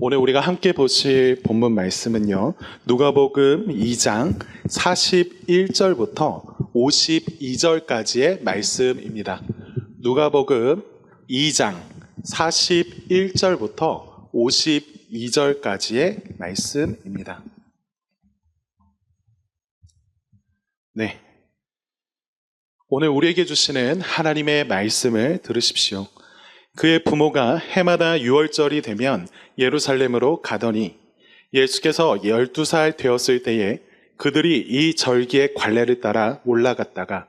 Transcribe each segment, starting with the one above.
오늘 우리가 함께 보실 본문 말씀은요, 누가복음 2장 41절부터 52절까지의 말씀입니다. 누가복음 2장 41절부터 52절까지의 말씀입니다. 네. 오늘 우리에게 주시는 하나님의 말씀을 들으십시오. 그의 부모가 해마다 6월절이 되면 예루살렘으로 가더니 예수께서 12살 되었을 때에 그들이 이 절기의 관례를 따라 올라갔다가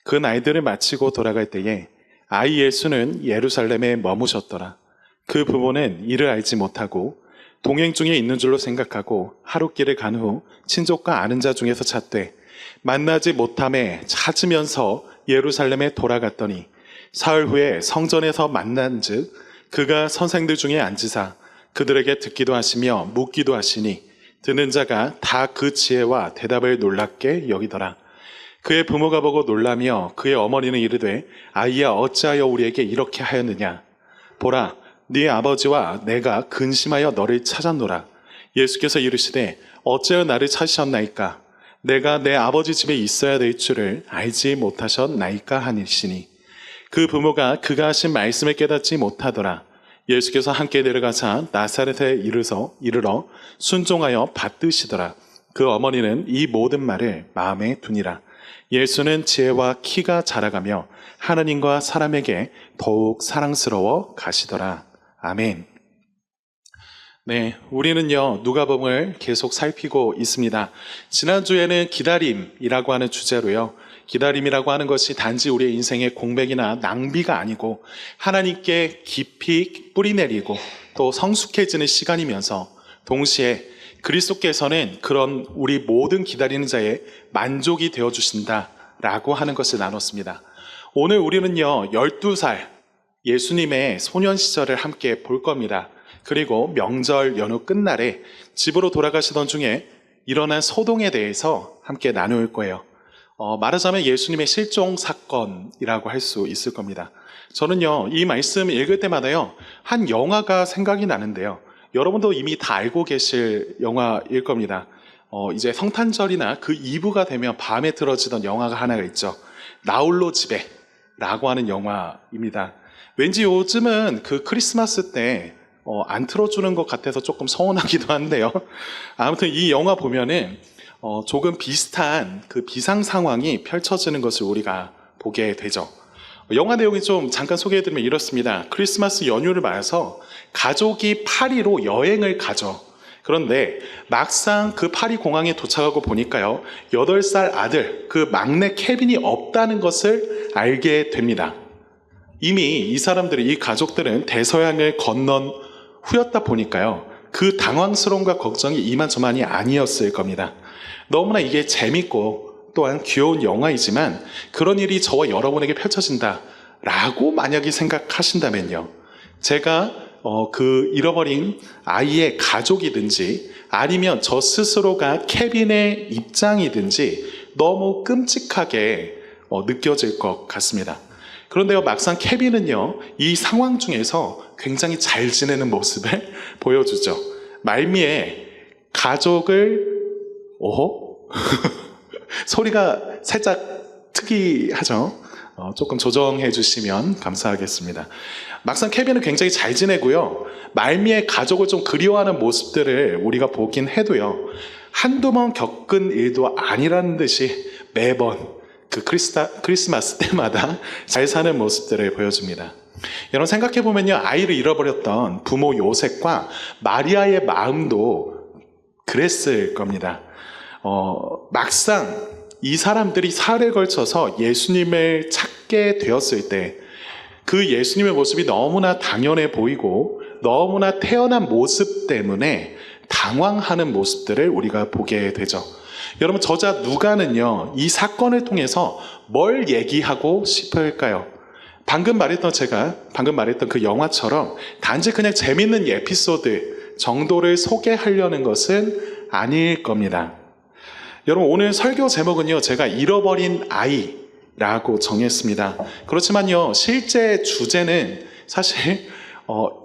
그 날들을 마치고 돌아갈 때에 아이 예수는 예루살렘에 머무셨더라. 그 부모는 이를 알지 못하고 동행 중에 있는 줄로 생각하고 하룻길을 간 후 친족과 아는 자 중에서 찾되 만나지 못함에 찾으면서 예루살렘에 돌아갔더니 사흘 후에 성전에서 만난즉 그가 선생들 중에 앉으사 그들에게 듣기도 하시며 묻기도 하시니 듣는 자가 다 그 지혜와 대답을 놀랍게 여기더라. 그의 부모가 보고 놀라며 그의 어머니는 이르되 아이야 어찌하여 우리에게 이렇게 하였느냐. 보라 네 아버지와 내가 근심하여 너를 찾았노라. 예수께서 이르시되 어찌하여 나를 찾으셨나이까. 내가 내 아버지 집에 있어야 될 줄을 알지 못하셨나이까 하시니 그 부모가 그가 하신 말씀을 깨닫지 못하더라. 예수께서 함께 내려가사 나사렛에 이르러 순종하여 받드시더라. 그 어머니는 이 모든 말을 마음에 두니라. 예수는 지혜와 키가 자라가며 하나님과 사람에게 더욱 사랑스러워 가시더라. 아멘. 네, 우리는요 누가복음을 계속 살피고 있습니다. 지난주에는 기다림이라고 하는 주제로요, 기다림이라고 하는 것이 단지 우리의 인생의 공백이나 낭비가 아니고 하나님께 깊이 뿌리내리고 또 성숙해지는 시간이면서 동시에 그리스도께서는 그런 우리 모든 기다리는 자의 만족이 되어주신다라고 하는 것을 나눴습니다. 오늘 우리는요 12살 예수님의 소년 시절을 함께 볼 겁니다. 그리고 명절 연휴 끝날에 집으로 돌아가시던 중에 일어난 소동에 대해서 함께 나눌 거예요. 말하자면 예수님의 실종 사건이라고 할 수 있을 겁니다. 저는요 이 말씀 읽을 때마다요 한 영화가 생각이 나는데요, 여러분도 이미 다 알고 계실 영화일 겁니다. 이제 성탄절이나 그 이브가 되면 밤에 틀어지던 영화가 하나가 있죠. 나홀로 집에 라고 하는 영화입니다. 왠지 요즘은 그 크리스마스 때 안 틀어주는 것 같아서 조금 서운하기도 한데요. 아무튼 이 영화 보면은 조금 비슷한 그 비상 상황이 펼쳐지는 것을 우리가 보게 되죠. 영화 내용이 좀 잠깐 소개해드리면 이렇습니다. 크리스마스 연휴를 맞아서 가족이 파리로 여행을 가죠. 그런데 막상 그 파리 공항에 도착하고 보니까요 8살 아들 그 막내 케빈이 없다는 것을 알게 됩니다. 이미 이 사람들이, 이 가족들은 대서양을 건넌 후였다 보니까요 그 당황스러움과 걱정이 이만저만이 아니었을 겁니다. 너무나 이게 재밌고 또한 귀여운 영화이지만 그런 일이 저와 여러분에게 펼쳐진다 라고 만약에 생각하신다면요, 제가 그 잃어버린 아이의 가족이든지 아니면 저 스스로가 케빈의 입장이든지 너무 끔찍하게 느껴질 것 같습니다. 그런데요 막상 케빈은요 이 상황 중에서 굉장히 잘 지내는 모습을 보여주죠. 말미에 가족을 소리가 살짝 특이하죠. 조금 조정해 주시면 감사하겠습니다. 막상 케빈은 굉장히 잘 지내고요, 말미에 가족을 좀 그리워하는 모습들을 우리가 보긴 해도요 한두 번 겪은 일도 아니라는 듯이 매번 그 크리스마스 때마다 잘 사는 모습들을 보여줍니다. 여러분 생각해보면요, 아이를 잃어버렸던 부모 요셉과 마리아의 마음도 그랬을 겁니다. 막상 이 사람들이 사흘에 걸쳐서 예수님을 찾게 되었을 때 그 예수님의 모습이 너무나 당연해 보이고 너무나 태어난 모습 때문에 당황하는 모습들을 우리가 보게 되죠. 여러분 저자 누가는요 이 사건을 통해서 뭘 얘기하고 싶을까요? 방금 말했던 그 영화처럼 단지 그냥 재밌는 에피소드 정도를 소개하려는 것은 아닐 겁니다. 여러분 오늘 설교 제목은요 제가 잃어버린 아이라고 정했습니다. 그렇지만요 실제 주제는 사실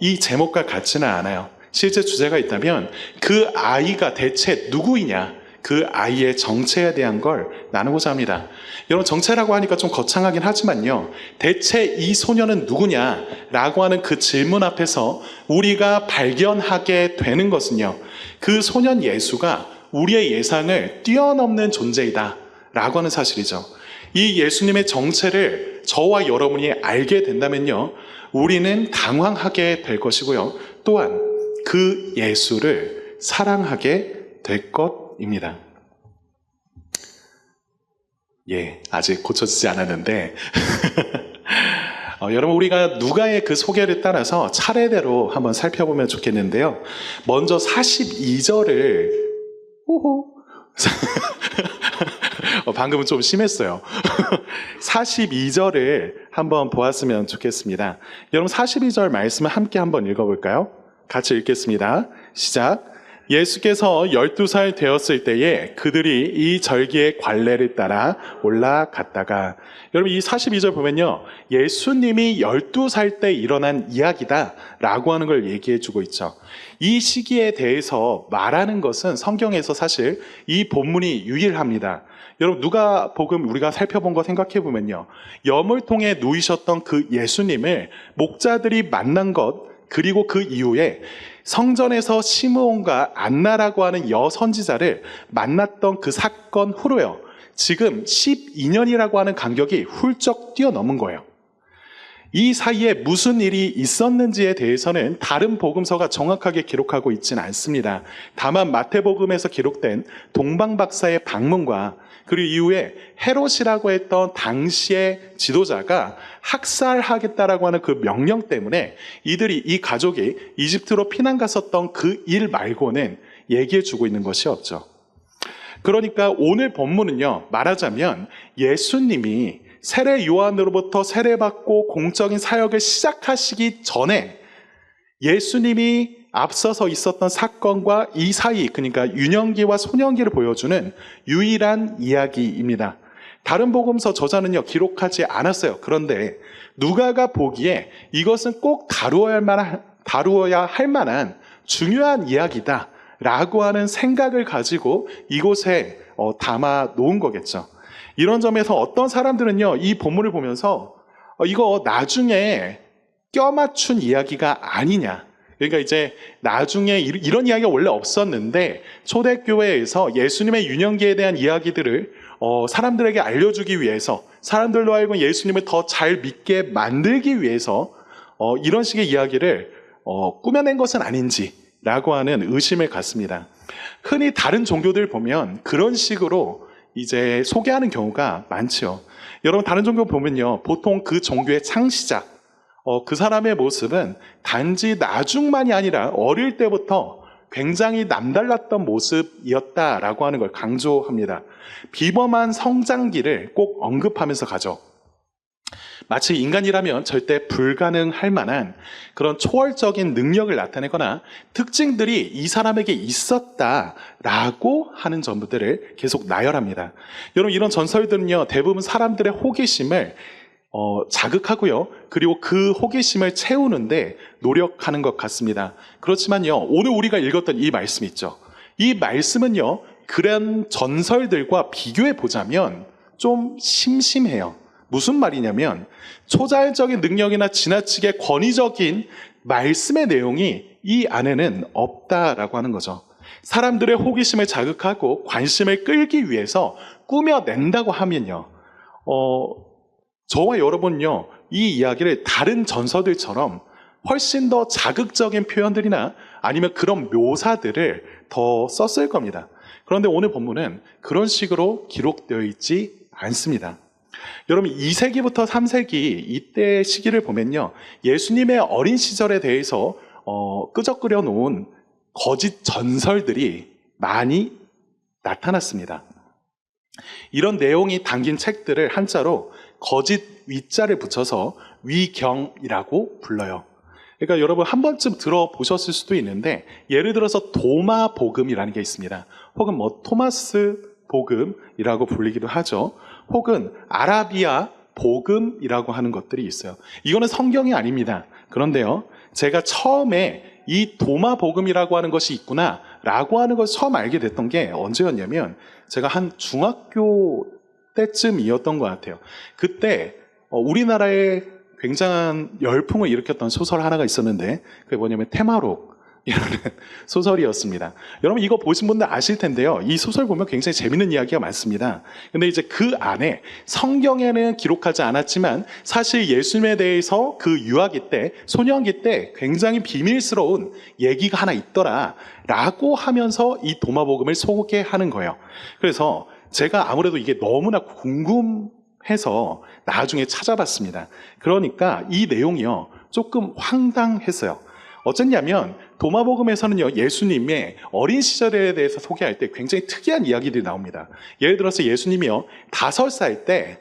이 제목과 같지는 않아요. 실제 주제가 있다면 그 아이가 대체 누구이냐, 그 아이의 정체에 대한 걸 나누고자 합니다. 여러분, 정체라고 하니까 좀 거창하긴 하지만요, 대체 이 소녀는 누구냐라고 하는 그 질문 앞에서 우리가 발견하게 되는 것은요, 그 소년 예수가 우리의 예상을 뛰어넘는 존재이다 라고 하는 사실이죠. 이 예수님의 정체를 저와 여러분이 알게 된다면요, 우리는 당황하게 될 것이고요, 또한 그 예수를 사랑하게 될 것입니다. 예, 아직 고쳐지지 않았는데 여러분, 우리가 누가의 그 소개를 따라서 차례대로 한번 살펴보면 좋겠는데요. 먼저 42절을 방금은 좀 심했어요. 42절을 한번 보았으면 좋겠습니다. 여러분, 42절 말씀을 함께 한번 읽어볼까요? 같이 읽겠습니다. 시작. 예수께서 12살 되었을 때에 그들이 이 절기의 관례를 따라 올라갔다가, 여러분, 이 42절 보면요, 예수님이 12살 때 일어난 이야기다 라고 하는 걸 얘기해 주고 있죠. 이 시기에 대해서 말하는 것은 성경에서 사실 이 본문이 유일합니다. 여러분, 누가복음 우리가 살펴본 거 생각해 보면요, 여물통에 누이셨던 그 예수님을 목자들이 만난 것, 그리고 그 이후에 성전에서 시므온과 안나라고 하는 여선지자를 만났던 그 사건 후로요, 지금 12년이라고 하는 간격이 훌쩍 뛰어넘은 거예요. 이 사이에 무슨 일이 있었는지에 대해서는 다른 복음서가 정확하게 기록하고 있지는 않습니다. 다만 마태복음에서 기록된 동방박사의 방문과 그리고 이후에 헤롯이라고 했던 당시의 지도자가 학살하겠다라고 하는 그 명령 때문에 이 가족이 이집트로 피난 갔었던 그 일 말고는 얘기해 주고 있는 것이 없죠. 그러니까 오늘 본문은요, 말하자면 예수님이 세례 요한으로부터 세례받고 공적인 사역을 시작하시기 전에 예수님이 앞서서 있었던 사건과 이 사이, 그러니까 유년기와 소년기를 보여주는 유일한 이야기입니다. 다른 복음서 저자는요, 기록하지 않았어요. 그런데 누가가 보기에 이것은 꼭 다루어야 할 만한 중요한 이야기다 라고 하는 생각을 가지고 이곳에 담아 놓은 거겠죠. 이런 점에서 어떤 사람들은요, 이 본문을 보면서 이거 나중에 껴맞춘 이야기가 아니냐, 그러니까 이제 나중에 이런 이야기가 원래 없었는데 초대교회에서 예수님의 유년기에 대한 이야기들을 사람들에게 알려주기 위해서, 사람들로 하여금 예수님을 더 잘 믿게 만들기 위해서 이런 식의 이야기를 꾸며낸 것은 아닌지라고 하는 의심을 갖습니다. 흔히 다른 종교들 보면 그런 식으로 이제 소개하는 경우가 많죠. 여러분, 다른 종교 보면요, 보통 그 종교의 창시자, 그 사람의 모습은 단지 나중만이 아니라 어릴 때부터 굉장히 남달랐던 모습이었다라고 하는 걸 강조합니다. 비범한 성장기를 꼭 언급하면서 가죠. 마치 인간이라면 절대 불가능할 만한 그런 초월적인 능력을 나타내거나 특징들이 이 사람에게 있었다라고 하는 전부들을 계속 나열합니다. 여러분, 이런 전설들은요, 대부분 사람들의 호기심을 자극하고요, 그리고 그 호기심을 채우는데 노력하는 것 같습니다. 그렇지만요, 오늘 우리가 읽었던 이 말씀 있죠. 이 말씀은요, 그런 전설들과 비교해 보자면 좀 심심해요. 무슨 말이냐면 초자연적인 능력이나 지나치게 권위적인 말씀의 내용이 이 안에는 없다라고 하는 거죠. 사람들의 호기심을 자극하고 관심을 끌기 위해서 꾸며낸다고 하면요, 저와 여러분요, 이 이야기를 다른 전서들처럼 훨씬 더 자극적인 표현들이나 아니면 그런 묘사들을 더 썼을 겁니다. 그런데 오늘 본문은 그런 식으로 기록되어 있지 않습니다. 여러분, 2세기부터 3세기 이때 시기를 보면요, 예수님의 어린 시절에 대해서 끄적거려 놓은 거짓 전설들이 많이 나타났습니다. 이런 내용이 담긴 책들을 한자로 거짓 위자를 붙여서 위경이라고 불러요. 그러니까 여러분 한 번쯤 들어보셨을 수도 있는데, 예를 들어서 도마 복음이라는 게 있습니다. 혹은 토마스 복음이라고 불리기도 하죠. 혹은 아라비아 복음이라고 하는 것들이 있어요. 이거는 성경이 아닙니다. 그런데요, 제가 처음에 이 도마복음이라고 하는 것이 있구나라고 하는 것을 처음 알게 됐던 게 언제였냐면 제가 한 중학교 때쯤이었던 것 같아요. 그때 우리나라에 굉장한 열풍을 일으켰던 소설 하나가 있었는데 그게 뭐냐면 테마록이라는 소설이었습니다. 여러분 이거 보신 분들 아실 텐데요. 이 소설 보면 굉장히 재밌는 이야기가 많습니다. 근데 이제 그 안에 성경에는 기록하지 않았지만 사실 예수님에 대해서 그 유아기 때, 소년기 때 굉장히 비밀스러운 얘기가 하나 있더라 라고 하면서 이 도마복음을 소개하는 거예요. 그래서 제가 아무래도 이게 너무나 궁금해서 나중에 찾아봤습니다. 그러니까 이 내용이요 조금 황당했어요. 어쨌냐면 도마복음에서는요 예수님의 어린 시절에 대해서 소개할 때 굉장히 특이한 이야기들이 나옵니다. 예를 들어서 예수님이요 5살 때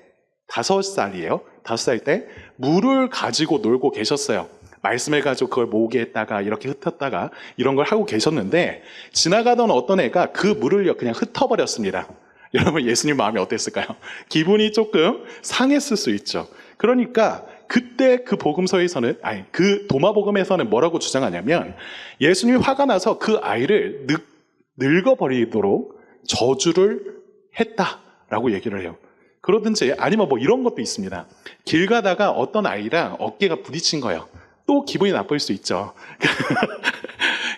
5살이에요. 5살 때 물을 가지고 놀고 계셨어요. 말씀을 가지고 그걸 모으게 했다가 이렇게 흩었다가 이런 걸 하고 계셨는데 지나가던 어떤 애가 그 물을요 그냥 흩어버렸습니다. 여러분 예수님 마음이 어땠을까요? 기분이 조금 상했을 수 있죠. 그러니까 그때 그 복음서에서는 그 도마복음에서는 뭐라고 주장하냐면 예수님이 화가 나서 그 아이를 늙어버리도록 저주를 했다라고 얘기를 해요. 그러든지 아니면 뭐 이런 것도 있습니다. 길 가다가 어떤 아이랑 어깨가 부딪힌 거예요. 또 기분이 나쁠 수 있죠.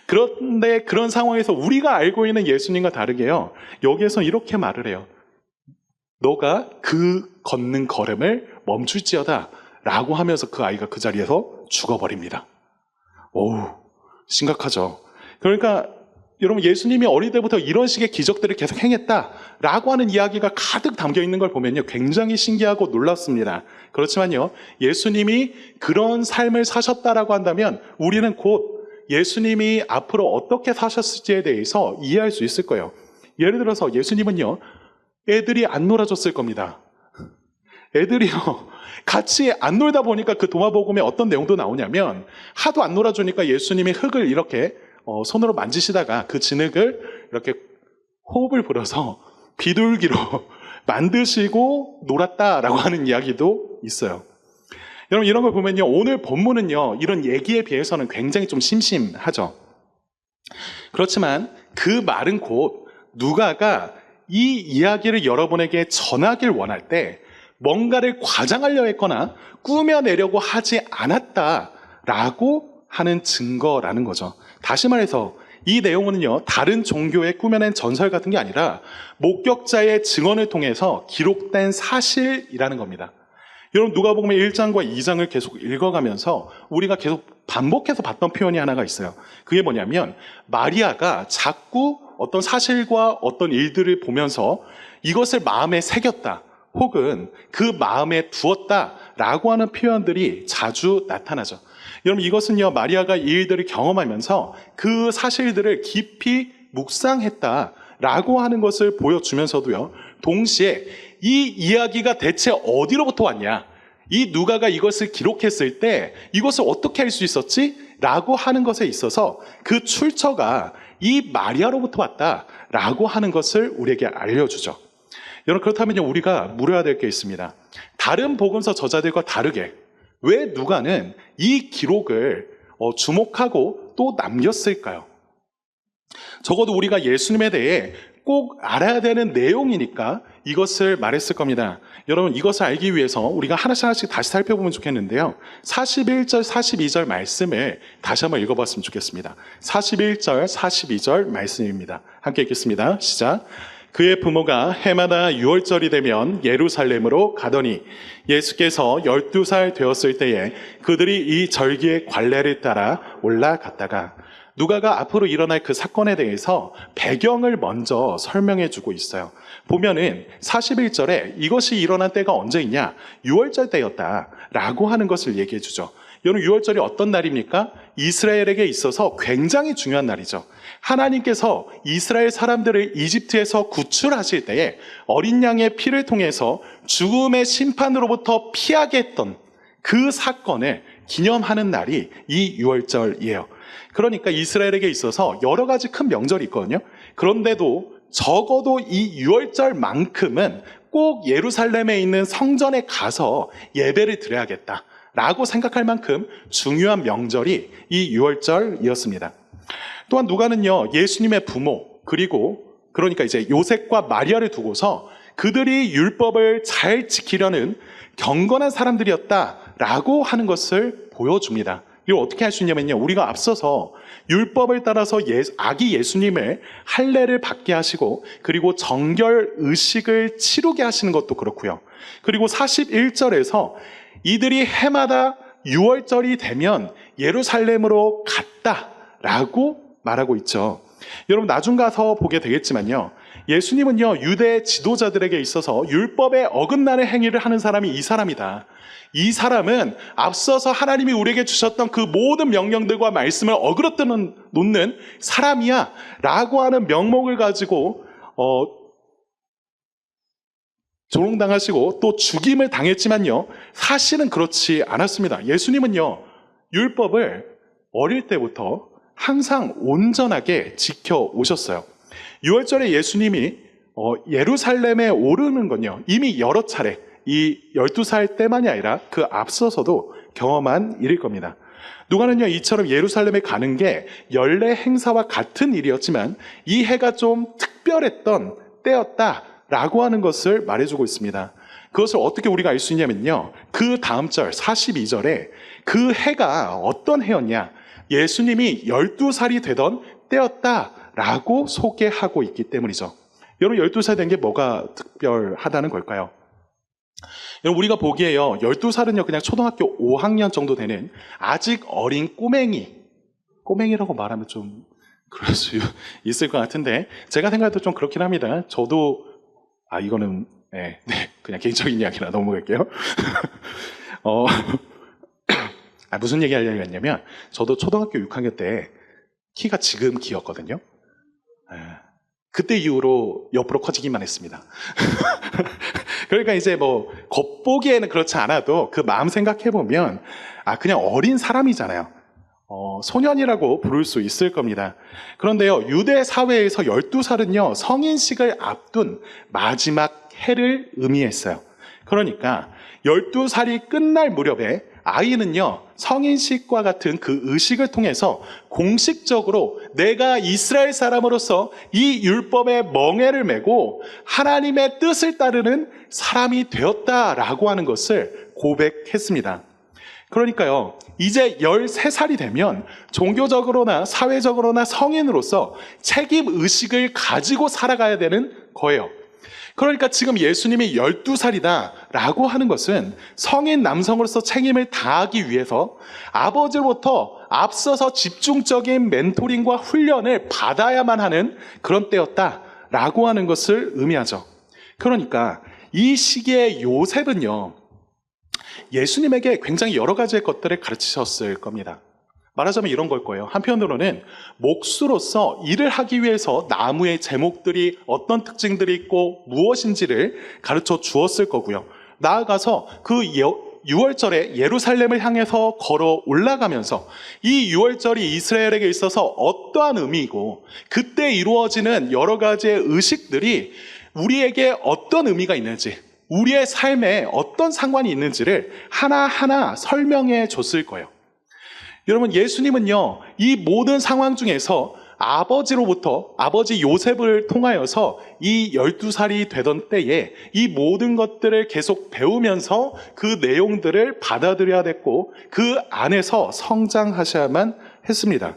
그런데 그런 상황에서 우리가 알고 있는 예수님과 다르게요. 여기에서 이렇게 말을 해요. 너가 그 걷는 걸음을 멈출지어다 라고 하면서 그 아이가 그 자리에서 죽어버립니다. 오우, 심각하죠. 그러니까 여러분 예수님이 어릴 때부터 이런 식의 기적들을 계속 행했다라고 하는 이야기가 가득 담겨 있는 걸 보면요 굉장히 신기하고 놀랍습니다. 그렇지만요 예수님이 그런 삶을 사셨다라고 한다면 우리는 곧 예수님이 앞으로 어떻게 사셨을지에 대해서 이해할 수 있을 거예요. 예를 들어서 예수님은요 애들이 안 놀아줬을 겁니다. 애들이요 같이 안 놀다 보니까 그 도마복음에 어떤 내용도 나오냐면 하도 안 놀아주니까 예수님이 흙을 이렇게 손으로 만지시다가 그 진흙을 이렇게 호흡을 불어서 비둘기로 만드시고 놀았다라고 하는 이야기도 있어요. 여러분 이런 걸 보면요 오늘 본문은요 이런 얘기에 비해서는 굉장히 좀 심심하죠. 그렇지만 그 말은 곧 누가가 이 이야기를 여러분에게 전하길 원할 때 뭔가를 과장하려 했거나 꾸며내려고 하지 않았다라고 하는 증거라는 거죠. 다시 말해서 이 내용은요 다른 종교에 꾸며낸 전설 같은 게 아니라 목격자의 증언을 통해서 기록된 사실이라는 겁니다. 여러분 누가복음 1장과 2장을 계속 읽어가면서 우리가 계속 반복해서 봤던 표현이 하나가 있어요. 그게 뭐냐면 마리아가 자꾸 어떤 사실과 어떤 일들을 보면서 이것을 마음에 새겼다 혹은 그 마음에 두었다라고 하는 표현들이 자주 나타나죠. 여러분 이것은요 마리아가 이 일들을 경험하면서 그 사실들을 깊이 묵상했다라고 하는 것을 보여주면서도요 동시에 이 이야기가 대체 어디로부터 왔냐, 이 누가가 이것을 기록했을 때 이것을 어떻게 할 수 있었지? 라고 하는 것에 있어서 그 출처가 이 마리아로부터 왔다라고 하는 것을 우리에게 알려주죠. 여러분 그렇다면 우리가 물어야 될 게 있습니다. 다른 복음서 저자들과 다르게 왜 누가는 이 기록을 주목하고 또 남겼을까요? 적어도 우리가 예수님에 대해 꼭 알아야 되는 내용이니까 이것을 말했을 겁니다. 여러분 이것을 알기 위해서 우리가 하나씩 하나씩 다시 살펴보면 좋겠는데요. 41절 42절 말씀을 다시 한번 읽어봤으면 좋겠습니다. 41절 42절 말씀입니다. 함께 읽겠습니다. 시작. 그의 부모가 해마다 6월절이 되면 예루살렘으로 가더니 예수께서 12살 되었을 때에 그들이 이 절기의 관례를 따라 올라갔다가, 누가가 앞으로 일어날 그 사건에 대해서 배경을 먼저 설명해 주고 있어요. 보면은 41절에 이것이 일어난 때가 언제이냐, 6월절 때였다라고 하는 것을 얘기해 주죠. 여러분 6월절이 어떤 날입니까? 이스라엘에게 있어서 굉장히 중요한 날이죠. 하나님께서 이스라엘 사람들을 이집트에서 구출하실 때에 어린 양의 피를 통해서 죽음의 심판으로부터 피하게 했던 그 사건을 기념하는 날이 이 6월절이에요. 그러니까 이스라엘에게 있어서 여러 가지 큰 명절이 있거든요. 그런데도 적어도 이 6월절만큼은 꼭 예루살렘에 있는 성전에 가서 예배를 드려야겠다 라고 생각할 만큼 중요한 명절이 이 유월절이었습니다. 또한 누가는요, 예수님의 부모, 그러니까 이제 요셉과 마리아를 두고서 그들이 율법을 잘 지키려는 경건한 사람들이었다라고 하는 것을 보여줍니다. 이걸 어떻게 할 수 있냐면요, 우리가 앞서서 율법을 따라서 아기 예수님을 할례를 받게 하시고 그리고 정결 의식을 치르게 하시는 것도 그렇고요. 그리고 41절에서 이들이 해마다 유월절이 되면 예루살렘으로 갔다라고 말하고 있죠. 여러분 나중 가서 보게 되겠지만요, 예수님은요, 유대 지도자들에게 있어서 율법에 어긋나는 행위를 하는 사람이 이 사람이다. 이 사람은 앞서서 하나님이 우리에게 주셨던 그 모든 명령들과 말씀을 어그러뜨 놓는 사람이야 라고 하는 명목을 가지고 조롱당하시고 또 죽임을 당했지만요, 사실은 그렇지 않았습니다. 예수님은요, 율법을 어릴 때부터 항상 온전하게 지켜오셨어요. 유월절에 예수님이 예루살렘에 오르는 건요, 이미 여러 차례 이 12살 때만이 아니라 그 앞서서도 경험한 일일 겁니다. 누가는요, 이처럼 예루살렘에 가는 게 연례 행사와 같은 일이었지만 이 해가 좀 특별했던 때였다라고 하는 것을 말해주고 있습니다. 그것을 어떻게 우리가 알 수 있냐면요, 그 다음 절 42절에 그 해가 어떤 해였냐, 예수님이 12살이 되던 때였다라고 소개하고 있기 때문이죠. 여러분 12살 된 게 뭐가 특별하다는 걸까요? 여러분 우리가 보기에요, 12살은요 그냥 초등학교 5학년 정도 되는 아직 어린 꼬맹이라고 말하면 좀 그럴 수 있을 것 같은데, 제가 생각해도 좀 그렇긴 합니다. 저도 이거는 그냥 개인적인 이야기라 넘어갈게요. 무슨 얘기 하려고 했냐면, 저도 초등학교 6학년 때 키가 지금 키였거든요. 그때 이후로 옆으로 커지기만 했습니다. 그러니까 이제 뭐 겉보기에는 그렇지 않아도 그 마음 생각해보면 그냥 어린 사람이잖아요. 소년이라고 부를 수 있을 겁니다. 그런데요, 유대 사회에서 12살은요 성인식을 앞둔 마지막 해를 의미했어요. 그러니까 12살이 끝날 무렵에 아이는요 성인식과 같은 그 의식을 통해서 공식적으로 내가 이스라엘 사람으로서 이 율법에 멍에를 메고 하나님의 뜻을 따르는 사람이 되었다라고 하는 것을 고백했습니다. 그러니까요, 이제 13살이 되면 종교적으로나 사회적으로나 성인으로서 책임 의식을 가지고 살아가야 되는 거예요. 그러니까 지금 예수님이 12살이다 라고 하는 것은 성인 남성으로서 책임을 다하기 위해서 아버지로부터 앞서서 집중적인 멘토링과 훈련을 받아야만 하는 그런 때였다라고 하는 것을 의미하죠. 그러니까 이 시기에 요셉은요, 예수님에게 굉장히 여러 가지의 것들을 가르치셨을 겁니다. 말하자면 이런 걸 거예요. 한편으로는 목수로서 일을 하기 위해서 나무의 제목들이 어떤 특징들이 있고 무엇인지를 가르쳐 주었을 거고요. 나아가서 그 유월절에 예루살렘을 향해서 걸어 올라가면서 이 유월절이 이스라엘에게 있어서 어떠한 의미이고 그때 이루어지는 여러 가지의 의식들이 우리에게 어떤 의미가 있는지, 우리의 삶에 어떤 상관이 있는지를 하나하나 설명해 줬을 거예요. 여러분 예수님은요, 이 모든 상황 중에서 아버지로부터 아버지 요셉을 통하여서 이 12살이 되던 때에 이 모든 것들을 계속 배우면서 그 내용들을 받아들여야 됐고 그 안에서 성장하셔야만 했습니다.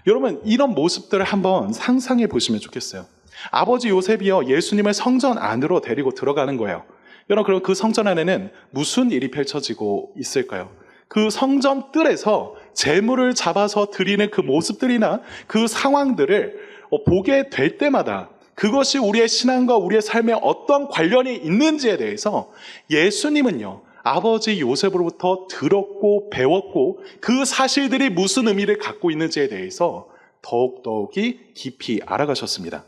여러분 이런 모습들을 한번 상상해 보시면 좋겠어요. 아버지 요셉이요, 예수님을 성전 안으로 데리고 들어가는 거예요. 여러분 그럼 그 성전 안에는 무슨 일이 펼쳐지고 있을까요? 그 성전 뜰에서 제물을 잡아서 드리는 그 모습들이나 그 상황들을 보게 될 때마다 그것이 우리의 신앙과 우리의 삶에 어떤 관련이 있는지에 대해서 예수님은요, 아버지 요셉으로부터 들었고 배웠고 그 사실들이 무슨 의미를 갖고 있는지에 대해서 더욱더욱이 깊이 알아가셨습니다.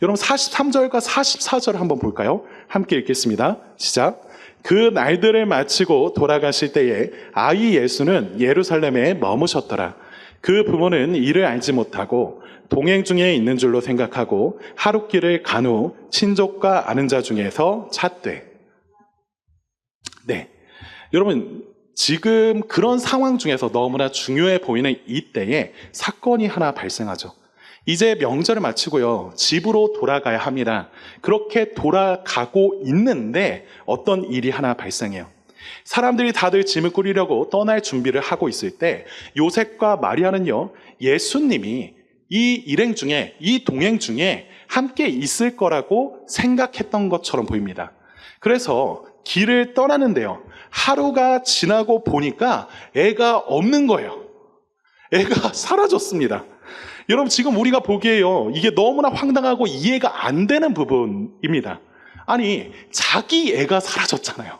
여러분 43절과 44절 한번 볼까요? 함께 읽겠습니다. 시작. 그 날들을 마치고 돌아가실 때에 아이 예수는 예루살렘에 머무셨더라. 그 부모는 이를 알지 못하고 동행 중에 있는 줄로 생각하고 하룻길을 간 후 친족과 아는 자 중에서 찾되. 여러분 지금 그런 상황 중에서 너무나 중요해 보이는 이때에 사건이 하나 발생하죠. 이제 명절을 마치고요, 집으로 돌아가야 합니다. 그렇게 돌아가고 있는데 어떤 일이 하나 발생해요. 사람들이 다들 짐을 꾸리려고 떠날 준비를 하고 있을 때 요셉과 마리아는요, 예수님이 이 일행 중에, 이 동행 중에 함께 있을 거라고 생각했던 것처럼 보입니다. 그래서 길을 떠나는데요, 하루가 지나고 보니까 애가 없는 거예요. 애가 사라졌습니다. 여러분, 지금 우리가 보기에요, 이게 너무나 황당하고 이해가 안 되는 부분입니다. 아니, 자기 애가 사라졌잖아요.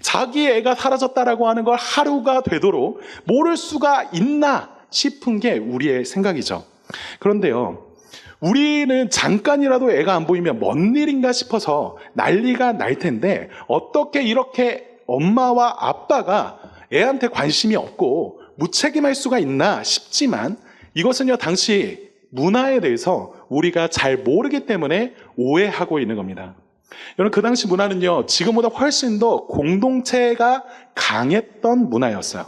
자기 애가 사라졌다라고 하는 걸 하루가 되도록 모를 수가 있나 싶은 게 우리의 생각이죠. 그런데요, 우리는 잠깐이라도 애가 안 보이면 뭔 일인가 싶어서 난리가 날 텐데, 어떻게 이렇게 엄마와 아빠가 애한테 관심이 없고 무책임할 수가 있나 싶지만, 이것은요, 당시 문화에 대해서 우리가 잘 모르기 때문에 오해하고 있는 겁니다. 여러분, 그 당시 문화는요, 지금보다 훨씬 더 공동체가 강했던 문화였어요.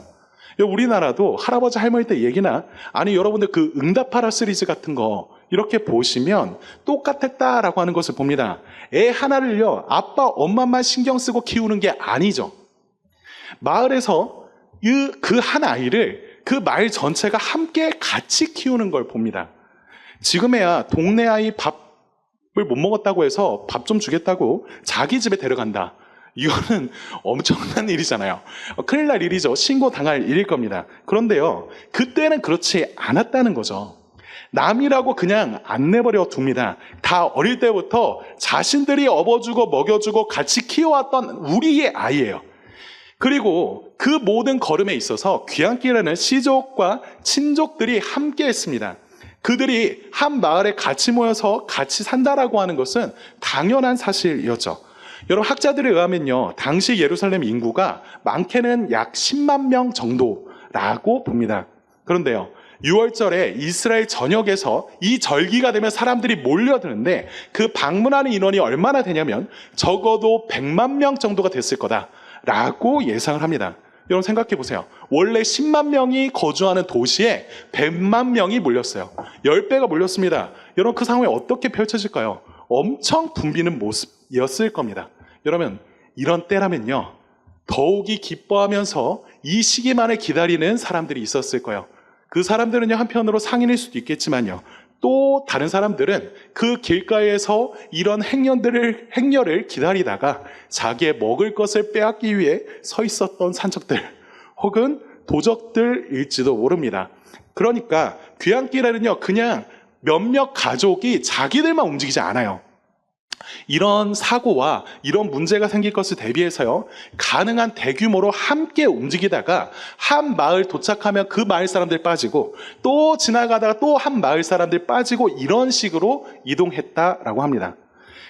우리나라도 할아버지 할머니 때 얘기나, 아니 여러분들 그 응답하라 시리즈 같은 거 이렇게 보시면 똑같았다라고 하는 것을 봅니다. 애 하나를요, 아빠 엄마만 신경 쓰고 키우는 게 아니죠. 마을에서 그 한 아이를 그 마을 전체가 함께 같이 키우는 걸 봅니다. 지금에야 동네 아이 밥을 못 먹었다고 해서 밥 좀 주겠다고 자기 집에 데려간다. 이거는 엄청난 일이잖아요. 큰일 날 일이죠. 신고당할 일일 겁니다. 그런데요, 그때는 그렇지 않았다는 거죠. 남이라고 그냥 안 내버려 둡니다. 다 어릴 때부터 자신들이 업어주고 먹여주고 같이 키워왔던 우리의 아이예요. 그리고 그 모든 걸음에 있어서 귀향길에는 시족과 친족들이 함께 했습니다. 그들이 한 마을에 같이 모여서 같이 산다라고 하는 것은 당연한 사실이었죠. 여러분, 학자들에 의하면요, 당시 예루살렘 인구가 많게는 약 10만 명 정도라고 봅니다. 그런데요, 6월절에 이스라엘 전역에서 이 절기가 되면 사람들이 몰려드는데 그 방문하는 인원이 얼마나 되냐면 적어도 100만 명 정도가 됐을 거다라고 예상을 합니다. 여러분, 생각해 보세요. 원래 10만 명이 거주하는 도시에 100만 명이 몰렸어요. 10배가 몰렸습니다. 여러분, 그 상황이 어떻게 펼쳐질까요? 엄청 붐비는 모습이었을 겁니다. 여러분, 이런 때라면요, 더욱이 기뻐하면서 이 시기만을 기다리는 사람들이 있었을 거예요. 그 사람들은요, 한편으로 상인일 수도 있겠지만요, 또 다른 사람들은 그 길가에서 이런 행렬을 기다리다가 자기의 먹을 것을 빼앗기 위해 서 있었던 산적들 혹은 도적들일지도 모릅니다. 그러니까 귀향길에는요, 그냥 몇몇 가족이 자기들만 움직이지 않아요. 이런 사고와 이런 문제가 생길 것을 대비해서요, 가능한 대규모로 함께 움직이다가 한 마을 도착하면 그 마을 사람들 빠지고, 또 지나가다가 또 한 마을 사람들 빠지고, 이런 식으로 이동했다라고 합니다.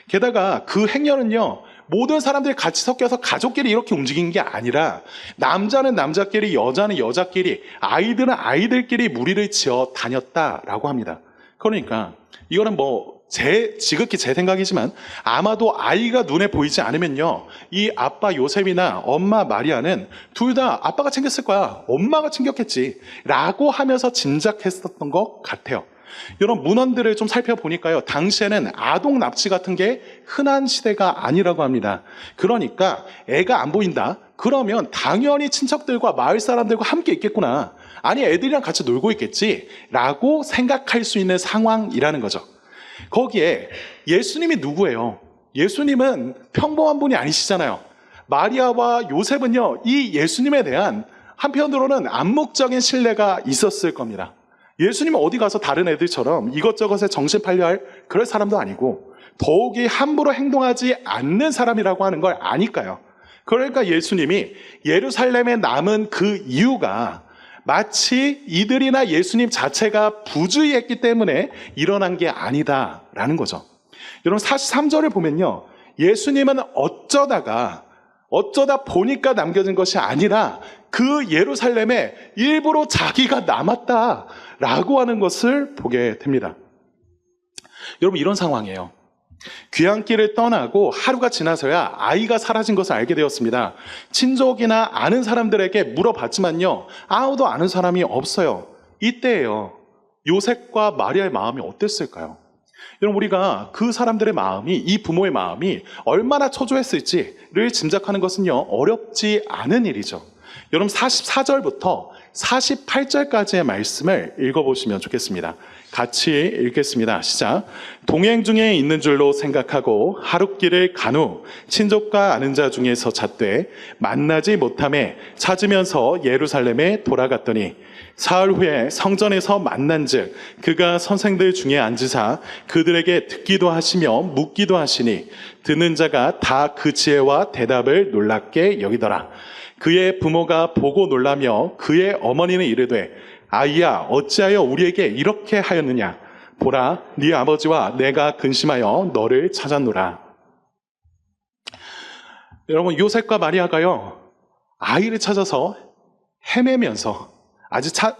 게다가 그 행렬은요, 모든 사람들이 같이 섞여서 가족끼리 이렇게 움직인 게 아니라 남자는 남자끼리, 여자는 여자끼리, 아이들은 아이들끼리 무리를 지어 다녔다라고 합니다. 그러니까 이거는 지극히 제 생각이지만 아마도 아이가 눈에 보이지 않으면요, 이 아빠 요셉이나 엄마 마리아는 둘 다 아빠가 챙겼을 거야, 엄마가 챙겼겠지 라고 하면서 짐작했었던 것 같아요. 이런 문헌들을 좀 살펴보니까요, 당시에는 아동 납치 같은 게 흔한 시대가 아니라고 합니다. 그러니까 애가 안 보인다? 그러면 당연히 친척들과 마을 사람들과 함께 있겠구나, 아니 애들이랑 같이 놀고 있겠지 라고 생각할 수 있는 상황이라는 거죠. 거기에 예수님이 누구예요? 예수님은 평범한 분이 아니시잖아요. 마리아와 요셉은요, 이 예수님에 대한 한편으로는 암묵적인 신뢰가 있었을 겁니다. 예수님은 어디 가서 다른 애들처럼 이것저것에 정신 팔려 할 그럴 사람도 아니고, 더욱이 함부로 행동하지 않는 사람이라고 하는 걸 아니까요. 그러니까 예수님이 예루살렘에 남은 그 이유가 마치 이들이나 예수님 자체가 부주의했기 때문에 일어난 게 아니다라는 거죠. 여러분, 43절을 보면요, 예수님은 어쩌다 보니까 남겨진 것이 아니라 그 예루살렘에 일부러 자기가 남았다라고 하는 것을 보게 됩니다. 여러분, 이런 상황이에요. 귀향길을 떠나고 하루가 지나서야 아이가 사라진 것을 알게 되었습니다. 친족이나 아는 사람들에게 물어봤지만요, 아무도 아는 사람이 없어요. 이때예요, 요셉과 마리아의 마음이 어땠을까요? 여러분, 우리가 그 사람들의 마음이, 이 부모의 마음이 얼마나 초조했을지를 짐작하는 것은요, 어렵지 않은 일이죠. 여러분, 44절부터 48절까지의 말씀을 읽어보시면 좋겠습니다. 같이 읽겠습니다. 시작. 동행 중에 있는 줄로 생각하고 하룻길을 간 후 친족과 아는 자 중에서 잣되 만나지 못함에 찾으면서 예루살렘에 돌아갔더니 사흘 후에 성전에서 만난즉 그가 선생들 중에 앉으사 그들에게 듣기도 하시며 묻기도 하시니 듣는 자가 다 그 지혜와 대답을 놀랍게 여기더라. 그의 부모가 보고 놀라며 그의 어머니는 이르되 아이야, 어찌하여 우리에게 이렇게 하였느냐? 보라, 네 아버지와 내가 근심하여 너를 찾았노라. 여러분, 요셉과 마리아가요, 아이를 찾아서 헤매면서,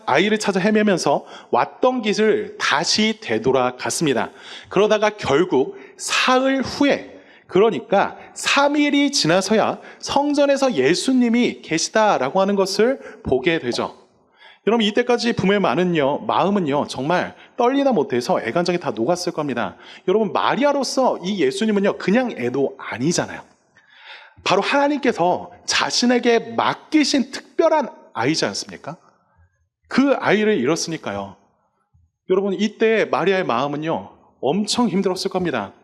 아이를 찾아 헤매면서 왔던 길을 다시 되돌아갔습니다. 그러다가 결국 사흘 후에, 그러니까 3일이 지나서야 성전에서 예수님이 계시다라고 하는 것을 보게 되죠. 여러분, 이때까지 부모의 마음은요 정말 떨리다 못해서 애간장에 다 녹았을 겁니다. 여러분, 마리아로서 이 예수님은요 그냥 애도 아니잖아요. 바로 하나님께서 자신에게 맡기신 특별한 아이지 않습니까? 그 아이를 잃었으니까요. 여러분, 이때 마리아의 마음은요 엄청 힘들었을 겁니다.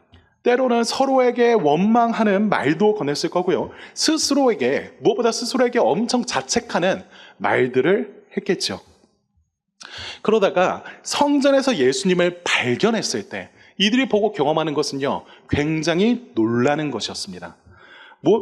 때로는 서로에게 원망하는 말도 건넸을 거고요, 무엇보다 스스로에게 엄청 자책하는 말들을 했겠죠. 그러다가 성전에서 예수님을 발견했을 때 이들이 보고 경험하는 것은요 굉장히 놀라는 것이었습니다.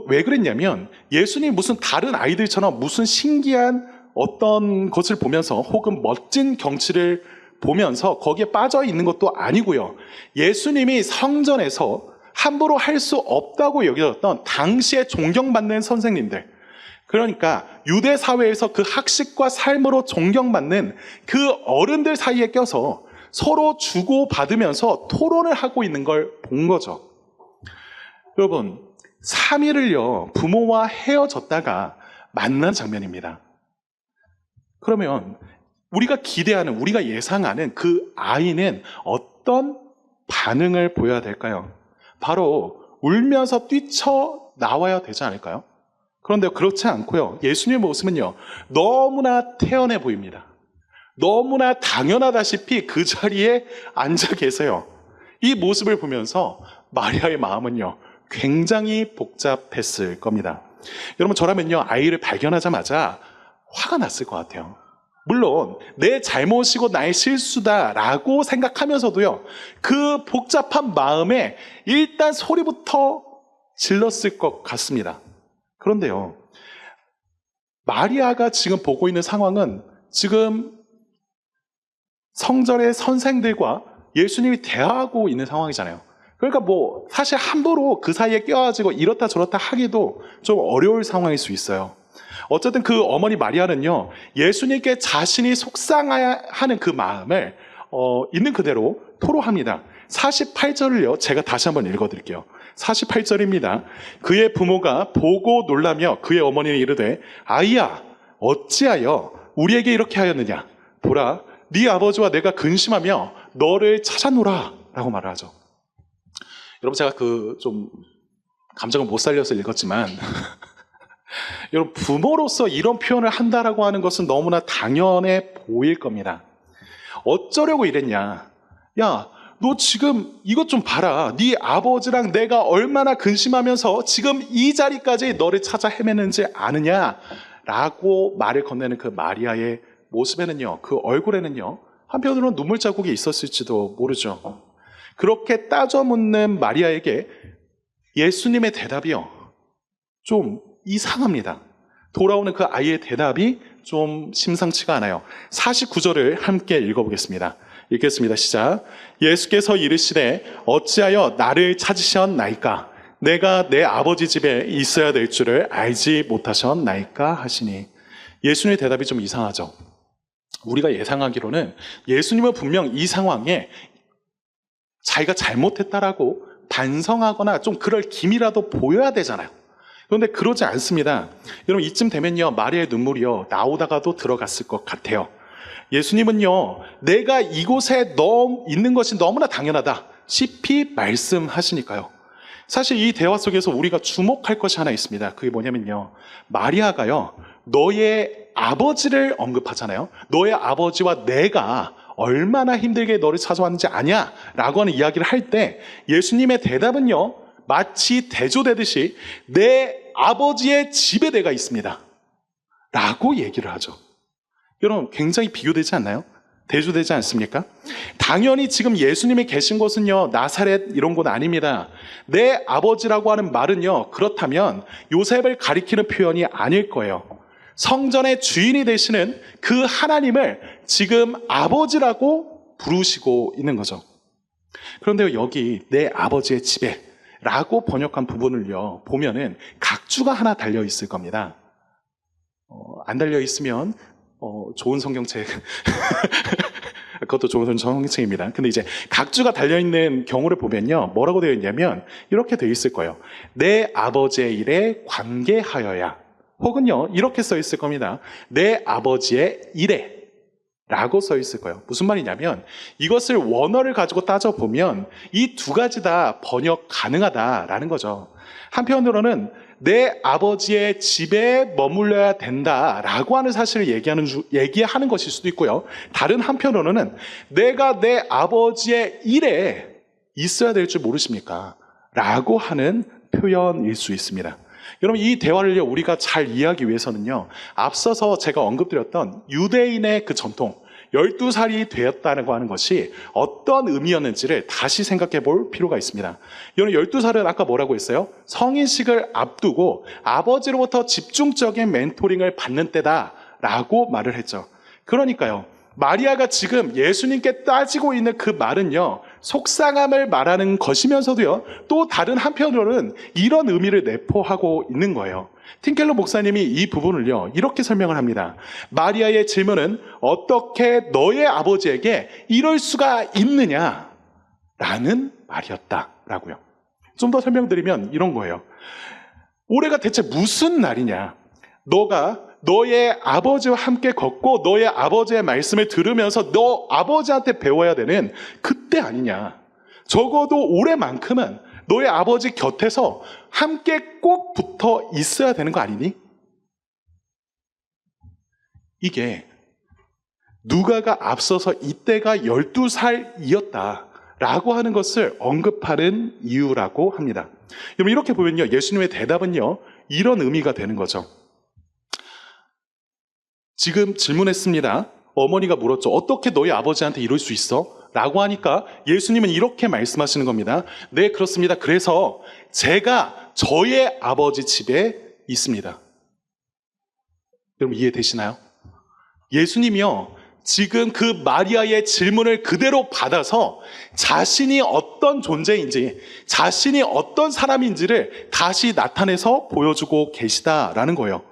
왜 그랬냐면, 예수님 무슨 다른 아이들처럼 무슨 신기한 어떤 것을 보면서 혹은 멋진 경치를 보면서 거기에 빠져 있는 것도 아니고요, 예수님이 성전에서 함부로 할 수 없다고 여겨졌던 당시에 존경받는 선생님들, 그러니까 유대 사회에서 그 학식과 삶으로 존경받는 그 어른들 사이에 껴서 서로 주고받으면서 토론을 하고 있는 걸 본 거죠. 여러분, 3일을요 부모와 헤어졌다가 만난 장면입니다. 그러면 우리가 기대하는, 우리가 예상하는 그 아이는 어떤 반응을 보여야 될까요? 바로 울면서 뛰쳐나와야 되지 않을까요? 그런데 그렇지 않고요, 예수님의 모습은요 너무나 태연해 보입니다. 너무나 당연하다시피 그 자리에 앉아 계세요. 이 모습을 보면서 마리아의 마음은요 굉장히 복잡했을 겁니다. 여러분, 저라면요 아이를 발견하자마자 화가 났을 것 같아요. 물론 내 잘못이고 나의 실수다라고 생각하면서도요 그 복잡한 마음에 일단 소리부터 질렀을 것 같습니다. 그런데요, 마리아가 지금 보고 있는 상황은 지금 성전의 선생들과 예수님이 대화하고 있는 상황이잖아요. 그러니까 사실 함부로 그 사이에 껴가지고 이렇다 저렇다 하기도 좀 어려울 상황일 수 있어요. 어쨌든 그 어머니 마리아는요 예수님께 자신이 속상하는 그 마음을 있는 그대로 토로합니다. 48절을요 제가 다시 한번 읽어드릴게요. 48절입니다. 그의 부모가 보고 놀라며 그의 어머니는 이르되 아이야, 어찌하여 우리에게 이렇게 하였느냐? 보라, 네 아버지와 내가 근심하며 너를 찾아노라 라고 말을 하죠. 여러분, 제가 좀 감정을 못 살려서 읽었지만 여러분, 부모로서 이런 표현을 한다라고 하는 것은 너무나 당연해 보일 겁니다. 어쩌려고 이랬냐? 야, 너 지금 이것 좀 봐라. 네 아버지랑 내가 얼마나 근심하면서 지금 이 자리까지 너를 찾아 헤매는지 아느냐? 라고 말을 건네는 그 마리아의 모습에는요, 그 얼굴에는요, 한편으로는 눈물 자국이 있었을지도 모르죠. 그렇게 따져 묻는 마리아에게 예수님의 대답이요 좀 이상합니다. 돌아오는 그 아이의 대답이 좀 심상치가 않아요. 49절을 함께 읽어보겠습니다. 읽겠습니다. 시작. 예수께서 이르시되 어찌하여 나를 찾으셨나이까? 내가 내 아버지 집에 있어야 될 줄을 알지 못하셨나이까? 하시니, 예수님의 대답이 좀 이상하죠. 우리가 예상하기로는 예수님은 분명 이 상황에 자기가 잘못했다라고 반성하거나 좀 그럴 기미라도 보여야 되잖아요. 그런데 그러지 않습니다. 여러분, 이쯤 되면요, 마리아의 눈물이요, 나오다가도 들어갔을 것 같아요. 예수님은요, 내가 이곳에 있는 것이 너무나 당연하다 시피 말씀하시니까요. 사실 이 대화 속에서 우리가 주목할 것이 하나 있습니다. 그게 뭐냐면요, 마리아가요, 너의 아버지를 언급하잖아요. 너의 아버지와 내가 얼마나 힘들게 너를 찾아왔는지 아냐? 라고 하는 이야기를 할 때 예수님의 대답은요, 마치 대조되듯이 내 아버지의 집에 내가 있습니다 라고 얘기를 하죠. 여러분, 굉장히 비교되지 않나요? 대조되지 않습니까? 당연히 지금 예수님이 계신 곳은요, 나사렛 이런 곳 아닙니다. 내 아버지라고 하는 말은요, 그렇다면 요셉을 가리키는 표현이 아닐 거예요. 성전의 주인이 되시는 그 하나님을 지금 아버지라고 부르시고 있는 거죠. 그런데 여기 내 아버지의 집에 라고 번역한 부분을요, 보면은 각주가 하나 달려 있을 겁니다. 안 달려 있으면 좋은 성경책 그것도 좋은 성경책입니다. 근데 이제 각주가 달려있는 경우를 보면요, 뭐라고 되어 있냐면 이렇게 되어 있을 거예요. 내 아버지의 일에 관계하여야, 혹은요 이렇게 써 있을 겁니다. 내 아버지의 일에 라고 써 있을 거예요. 무슨 말이냐면 이것을 원어를 가지고 따져보면 이 두 가지 다 번역 가능하다라는 거죠. 한편으로는 내 아버지의 집에 머물러야 된다라고 하는 사실을 얘기하는 것일 수도 있고요. 다른 한편으로는 내가 내 아버지의 일에 있어야 될 줄 모르십니까? 라고 하는 표현일 수 있습니다. 여러분, 이 대화를 우리가 잘 이해하기 위해서는요, 앞서서 제가 언급드렸던 유대인의 그 전통, 12살이 되었다고 하는 것이 어떤 의미였는지를 다시 생각해 볼 필요가 있습니다. 여러분, 12살은 아까 뭐라고 했어요? 성인식을 앞두고 아버지로부터 집중적인 멘토링을 받는 때다라고 말을 했죠. 그러니까요, 마리아가 지금 예수님께 따지고 있는 그 말은요, 속상함을 말하는 것이면서도요, 또 다른 한편으로는 이런 의미를 내포하고 있는 거예요. 틴켈러 목사님이 이 부분을요, 이렇게 설명을 합니다. 마리아의 질문은 어떻게 너의 아버지에게 이럴 수가 있느냐? 라는 말이었다라고요. 좀 더 설명드리면 이런 거예요. 올해가 대체 무슨 날이냐? 너가 너의 아버지와 함께 걷고 너의 아버지의 말씀을 들으면서 너 아버지한테 배워야 되는 그때 아니냐? 적어도 올해만큼은 너의 아버지 곁에서 함께 꼭 붙어 있어야 되는 거 아니니? 이게 누가가 앞서서 이때가 12살이었다라고 하는 것을 언급하는 이유라고 합니다. 여러분, 이렇게 보면요, 예수님의 대답은요, 이런 의미가 되는 거죠. 지금 질문했습니다. 어머니가 물었죠. 어떻게 너희 아버지한테 이럴 수 있어? 라고 하니까 예수님은 이렇게 말씀하시는 겁니다. 네, 그렇습니다. 그래서 제가 저의 아버지 집에 있습니다. 여러분, 이해되시나요? 예수님이요, 지금 그 마리아의 질문을 그대로 받아서 자신이 어떤 존재인지, 자신이 어떤 사람인지를 다시 나타내서 보여주고 계시다라는 거예요.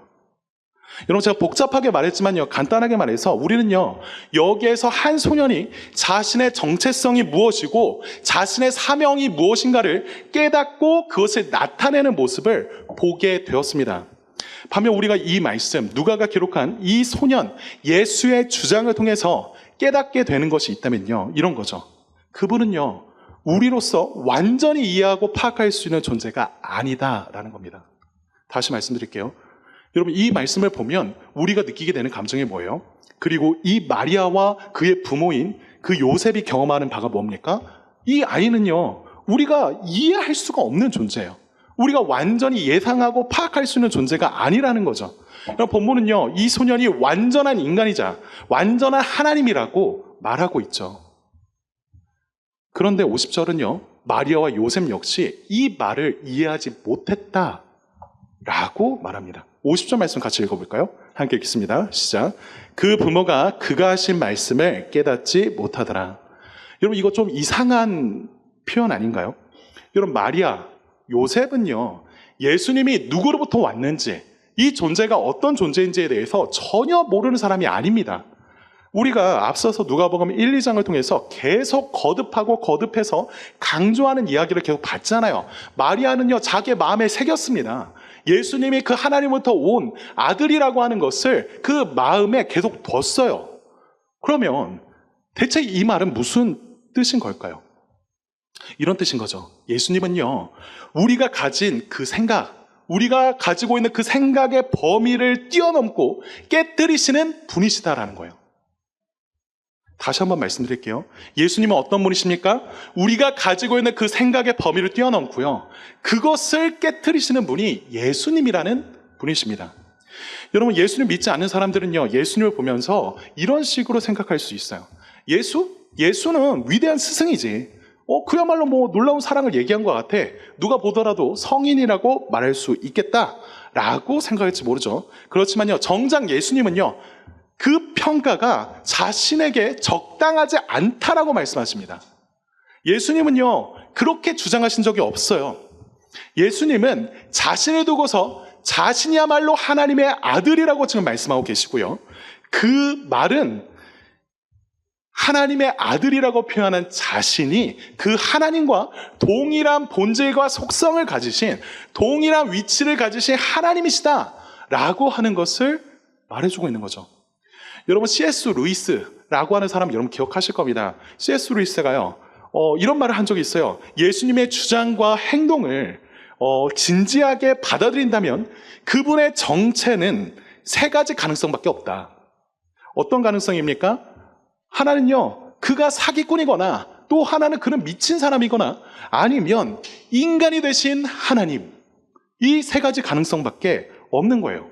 여러분, 제가 복잡하게 말했지만요, 간단하게 말해서 우리는요, 여기에서 한 소년이 자신의 정체성이 무엇이고 자신의 사명이 무엇인가를 깨닫고 그것을 나타내는 모습을 보게 되었습니다. 반면 우리가 이 말씀, 누가가 기록한 이 소년 예수의 주장을 통해서 깨닫게 되는 것이 있다면요, 이런 거죠. 그분은요, 우리로서 완전히 이해하고 파악할 수 있는 존재가 아니다라는 겁니다. 다시 말씀드릴게요. 여러분, 이 말씀을 보면 우리가 느끼게 되는 감정이 뭐예요? 그리고 이 마리아와 그의 부모인 그 요셉이 경험하는 바가 뭡니까? 이 아이는요, 우리가 이해할 수가 없는 존재예요. 우리가 완전히 예상하고 파악할 수 있는 존재가 아니라는 거죠. 본문은요, 이 소년이 완전한 인간이자 완전한 하나님이라고 말하고 있죠. 그런데 50절은요, 마리아와 요셉 역시 이 말을 이해하지 못했다라고 말합니다. 50절 말씀 같이 읽어볼까요? 함께 읽겠습니다. 시작. 그 부모가 그가 하신 말씀을 깨닫지 못하더라. 여러분, 이거 좀 이상한 표현 아닌가요? 여러분, 마리아, 요셉은요, 예수님이 누구로부터 왔는지, 이 존재가 어떤 존재인지에 대해서 전혀 모르는 사람이 아닙니다. 우리가 앞서서 누가복음 1, 2장을 통해서 계속 거듭하고 거듭해서 강조하는 이야기를 계속 봤잖아요. 마리아는요, 자기의 마음에 새겼습니다. 예수님이 그 하나님부터 온 아들이라고 하는 것을 그 마음에 계속 뒀어요. 그러면 대체 이 말은 무슨 뜻인 걸까요? 이런 뜻인 거죠. 예수님은요, 우리가 가진 그 생각, 우리가 가지고 있는 그 생각의 범위를 뛰어넘고 깨뜨리시는 분이시다라는 거예요. 다시 한번 말씀드릴게요. 예수님은 어떤 분이십니까? 우리가 가지고 있는 그 생각의 범위를 뛰어넘고요, 그것을 깨뜨리시는 분이 예수님이라는 분이십니다. 여러분, 예수님 믿지 않는 사람들은요, 예수님을 보면서 이런 식으로 생각할 수 있어요. 예수는 위대한 스승이지. 그야말로 뭐 놀라운 사랑을 얘기한 것 같아. 누가 보더라도 성인이라고 말할 수 있겠다라고 생각할지 모르죠. 그렇지만요, 정작 예수님은요, 그 평가가 자신에게 적당하지 않다라고 말씀하십니다. 예수님은요, 그렇게 주장하신 적이 없어요. 예수님은 자신을 두고서 자신이야말로 하나님의 아들이라고 지금 말씀하고 계시고요, 그 말은 하나님의 아들이라고 표현한 자신이 그 하나님과 동일한 본질과 속성을 가지신, 동일한 위치를 가지신 하나님이시다라고 하는 것을 말해주고 있는 거죠. 여러분, C.S. 루이스라고 하는 사람 여러분 기억하실 겁니다. C.S. 루이스가요, 이런 말을 한 적이 있어요. 예수님의 주장과 행동을 진지하게 받아들인다면 그분의 정체는 세 가지 가능성밖에 없다. 어떤 가능성입니까? 하나는요, 그가 사기꾼이거나, 또 하나는 그는 미친 사람이거나, 아니면 인간이 되신 하나님. 이 세 가지 가능성밖에 없는 거예요.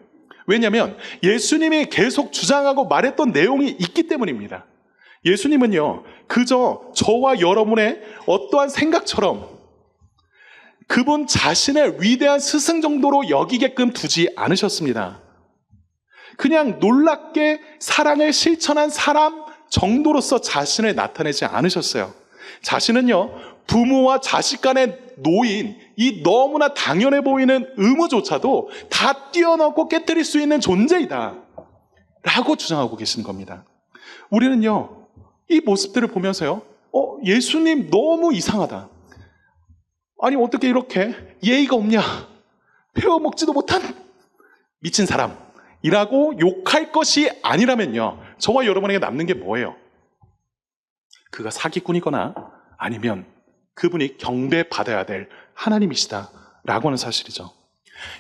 왜냐하면 예수님이 계속 주장하고 말했던 내용이 있기 때문입니다. 예수님은요, 그저 저와 여러분의 어떠한 생각처럼 그분 자신을 위대한 스승 정도로 여기게끔 두지 않으셨습니다. 그냥 놀랍게 사랑을 실천한 사람 정도로서 자신을 나타내지 않으셨어요. 자신은요, 부모와 자식 간의 노인, 이 너무나 당연해 보이는 의무조차도 다 뛰어넘고 깨뜨릴 수 있는 존재이다 라고 주장하고 계시는 겁니다. 우리는요, 이 모습들을 보면서요, 예수님 너무 이상하다. 아니, 어떻게 이렇게 예의가 없냐, 배워먹지도 못한 미친 사람이라고 욕할 것이 아니라면요, 저와 여러분에게 남는 게 뭐예요? 그가 사기꾼이거나 아니면 그분이 경배받아야 될 하나님이시다라고 하는 사실이죠.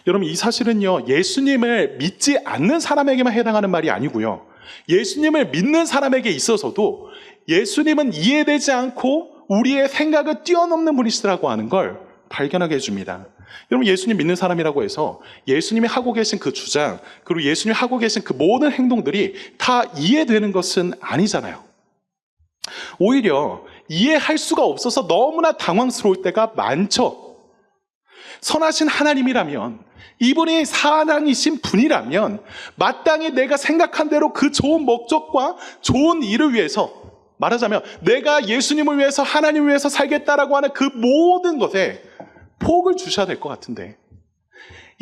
여러분, 이 사실은요, 예수님을 믿지 않는 사람에게만 해당하는 말이 아니고요, 예수님을 믿는 사람에게 있어서도 예수님은 이해되지 않고 우리의 생각을 뛰어넘는 분이시라고 하는 걸 발견하게 해줍니다. 여러분, 예수님 믿는 사람이라고 해서 예수님이 하고 계신 그 주장, 그리고 예수님이 하고 계신 그 모든 행동들이 다 이해되는 것은 아니잖아요. 오히려 이해할 수가 없어서 너무나 당황스러울 때가 많죠. 선하신 하나님이라면, 이분이 사랑이신 분이라면 마땅히 내가 생각한 대로 그 좋은 목적과 좋은 일을 위해서, 말하자면 내가 예수님을 위해서, 하나님을 위해서 살겠다라고 하는 그 모든 것에 폭을 주셔야 될 것 같은데,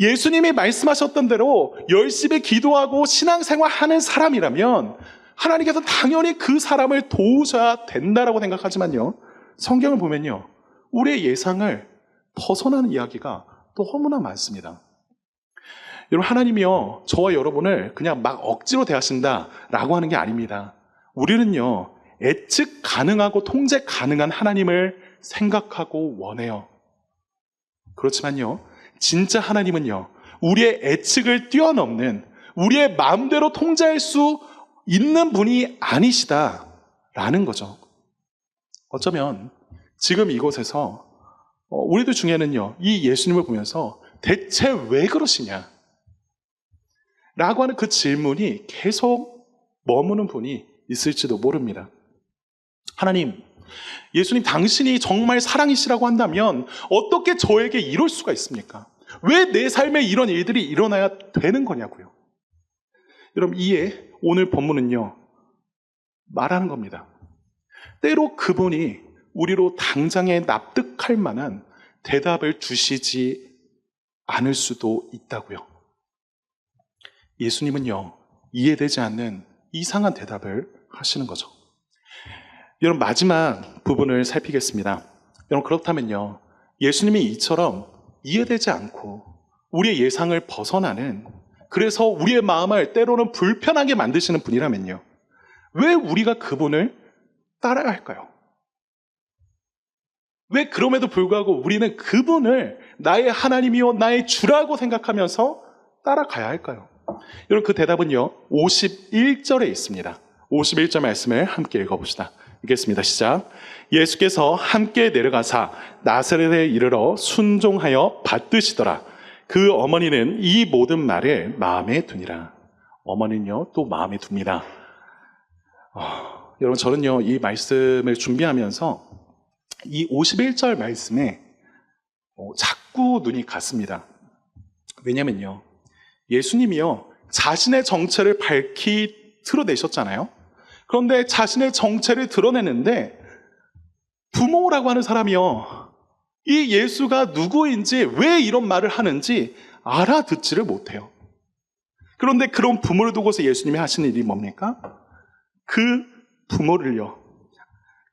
예수님이 말씀하셨던 대로 열심히 기도하고 신앙생활하는 사람이라면 하나님께서 당연히 그 사람을 도우셔야 된다라고 생각하지만요, 성경을 보면요, 우리의 예상을 벗어나는 이야기가 또 너무나 많습니다. 여러분, 하나님이요, 저와 여러분을 그냥 막 억지로 대하신다라고 하는 게 아닙니다. 우리는요, 예측 가능하고 통제 가능한 하나님을 생각하고 원해요. 그렇지만요, 진짜 하나님은요, 우리의 예측을 뛰어넘는, 우리의 마음대로 통제할 수 있는 분이 아니시다라는 거죠. 어쩌면 지금 이곳에서 우리들 중에는요, 이 예수님을 보면서 대체 왜 그러시냐 라고 하는 그 질문이 계속 머무는 분이 있을지도 모릅니다. 하나님, 예수님, 당신이 정말 사랑이시라고 한다면 어떻게 저에게 이럴 수가 있습니까? 왜 내 삶에 이런 일들이 일어나야 되는 거냐고요. 여러분, 이에 오늘 본문은요, 말하는 겁니다. 때로 그분이 우리로 당장에 납득할 만한 대답을 주시지 않을 수도 있다고요. 예수님은요, 이해되지 않는 이상한 대답을 하시는 거죠. 여러분, 마지막 부분을 살피겠습니다. 여러분, 그렇다면요, 예수님이 이처럼 이해되지 않고 우리의 예상을 벗어나는, 그래서 우리의 마음을 때로는 불편하게 만드시는 분이라면요, 왜 우리가 그분을 따라야 할까요? 왜 그럼에도 불구하고 우리는 그분을 나의 하나님이요 나의 주라고 생각하면서 따라가야 할까요? 여러분, 그 대답은요 51절에 있습니다. 51절 말씀을 함께 읽어봅시다. 읽겠습니다. 시작. 예수께서 함께 내려가사 나사렛에 이르러 순종하여 받드시더라. 그 어머니는 이 모든 말을 마음에 두니라. 어머니는요 또 마음에 둡니다. 여러분, 저는요 이 말씀을 준비하면서 이 51절 말씀에 자꾸 눈이 갔습니다. 왜냐면요, 예수님이요 자신의 정체를 밝히 드러내셨잖아요. 그런데 자신의 정체를 드러내는데 부모라고 하는 사람이요, 이 예수가 누구인지, 왜 이런 말을 하는지 알아듣지를 못해요. 그런데 그런 부모를 두고서 예수님이 하시는 일이 뭡니까? 그 부모를요,